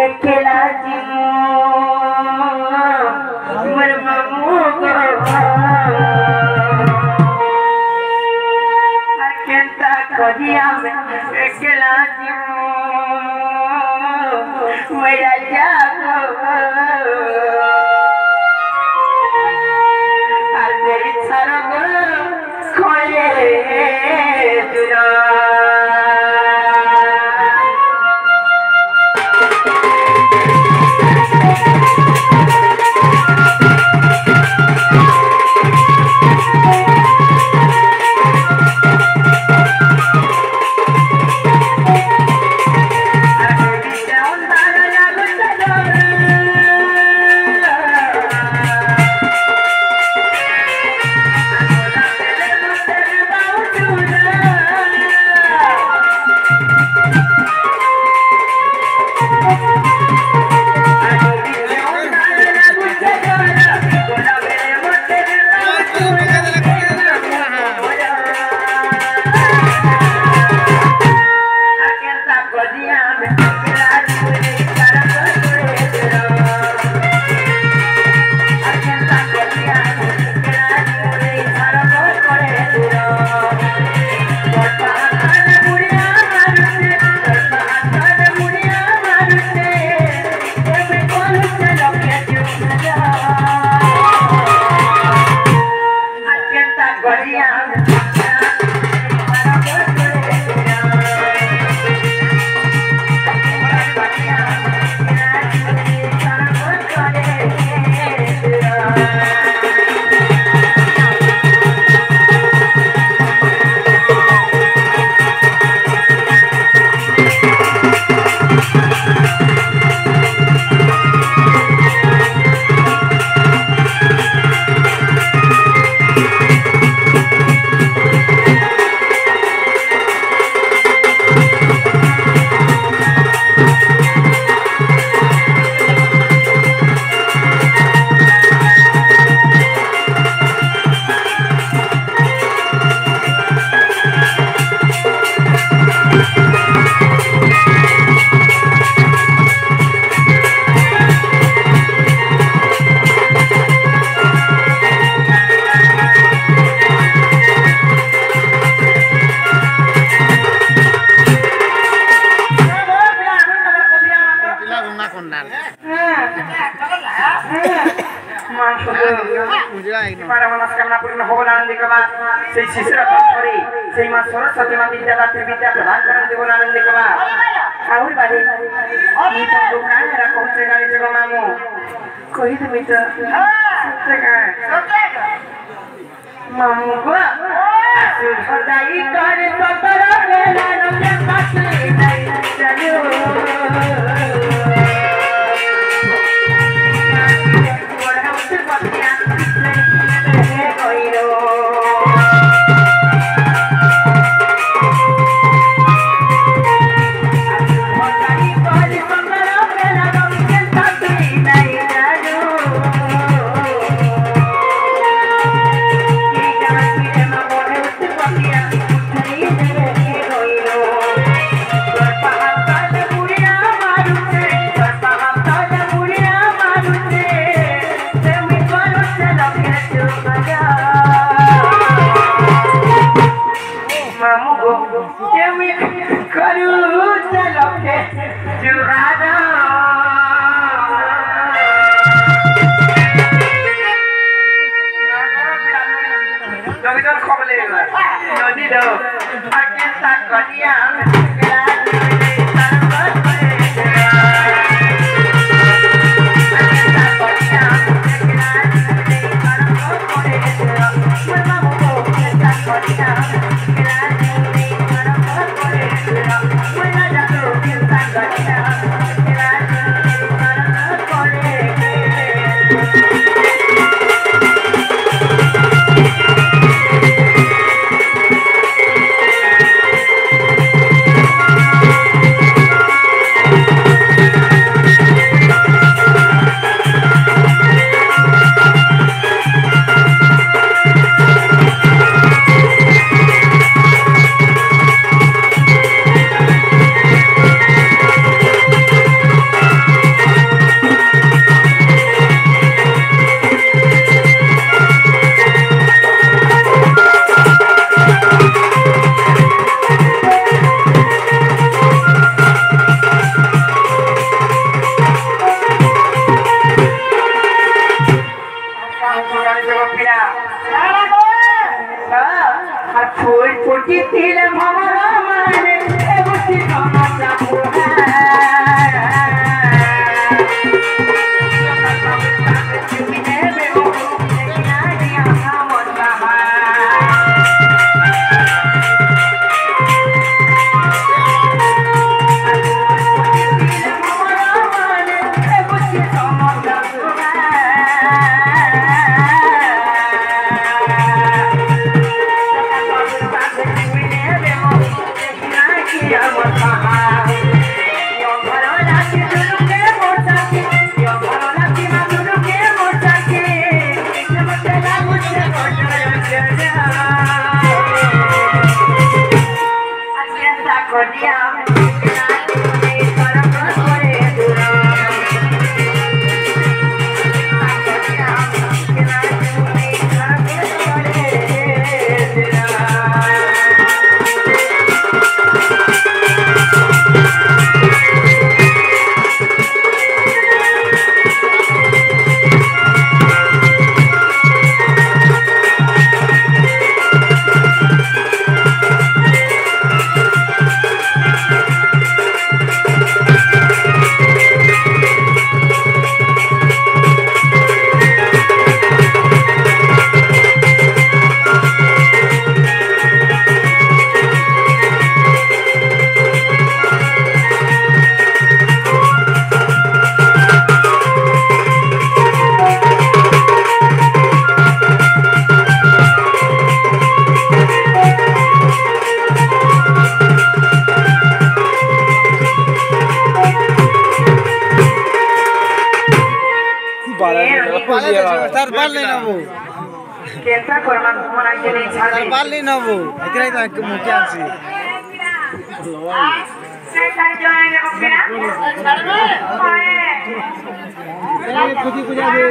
একলা জীবন মামু আর কেনতা করি আমি একলা জীবন মেরা যাব আর মেরি সরগ খোলে দুরা सरस्वती माँ विद्यादात्री विद्या प्रदान करें देवो आनंद कमा आउर बारे ये तो दुकान है पहुंचे गाड़ी जगह मामू कोई तो मित्र मामू को सुधाई कर सबर ले लानो के पास नहीं चलो और हम से पतिया नहीं कोई रो বুঝিছিলে ভমর মানে বুঝি সমস্যা তার পারলি নবো কেনটা করমান তোমার আগে নেই ছাড়ি তার পারলি নবো এখানে তো মুখে আছি সেই সারি জয় রে বকিনা ছাড়বে খুদি খুঁজা দে